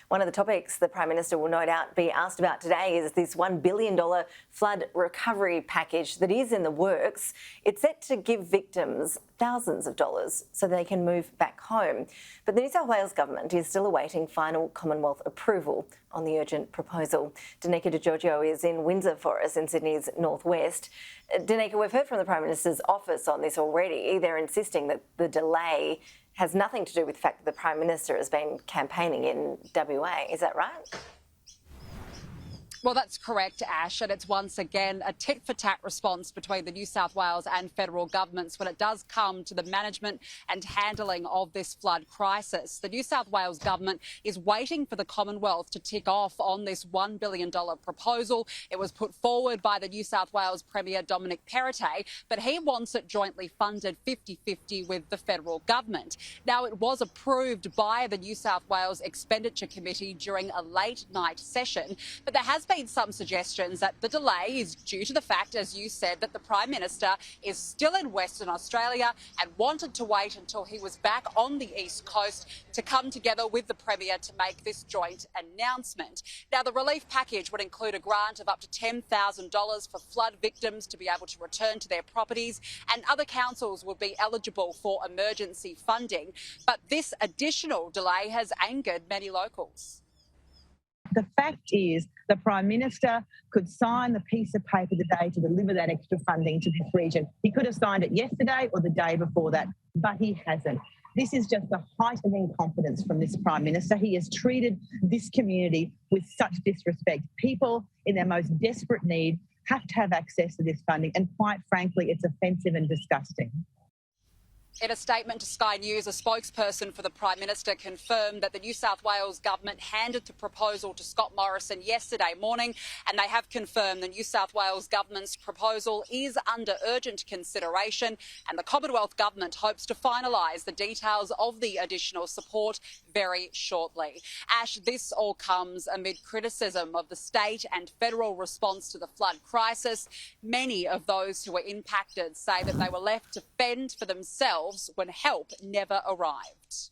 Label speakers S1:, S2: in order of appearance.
S1: One of the topics the Prime Minister will no doubt be asked about today is this $1 billion flood recovery package that is in the works. It's set to give victims thousands of dollars so they can move back home. But the New South Wales Government is still awaiting final Commonwealth approval on the urgent proposal. Danica De Giorgio is in Windsor for us in Sydney's northwest. Danica, we've heard from the Prime Minister's office on this already. They're insisting that the delay has nothing to do with the fact that the Prime Minister has been campaigning in WA. Is that right?
S2: Well, that's correct, Ash, and it's once again a tit-for-tat response between the New South Wales and federal governments when it does come to the management and handling of this flood crisis. The New South Wales government is waiting for the Commonwealth to tick off on this $1 billion proposal. It was put forward by the New South Wales Premier Dominic Perrottet, but he wants it jointly funded 50-50 with the federal government. Now, it was approved by the New South Wales Expenditure Committee during a late-night session, but there has been some suggestions that the delay is due to the fact, as you said, that the Prime Minister is still in Western Australia and wanted to wait until he was back on the East Coast to come together with the Premier to make this joint announcement. Now, the relief package would include a grant of up to $10,000 for flood victims to be able to return to their properties, and other councils would be eligible for emergency funding. But this additional delay has angered many locals.
S3: The fact is the Prime Minister could sign the piece of paper today to deliver that extra funding to this region. He could have signed it yesterday or the day before that, but he hasn't. This is just the height of incompetence from this Prime Minister. He has treated this community with such disrespect. People in their most desperate need have to have access to this funding, and quite frankly, it's offensive and disgusting.
S2: In a statement to Sky News, a spokesperson for the Prime Minister confirmed that the New South Wales government handed the proposal to Scott Morrison yesterday morning, and they have confirmed the New South Wales government's proposal is under urgent consideration, and the Commonwealth government hopes to finalise the details of the additional support very shortly. Ash, this all comes amid criticism of the state and federal response to the flood crisis. Many of those who were impacted say that they were left to fend for themselves when help never arrived.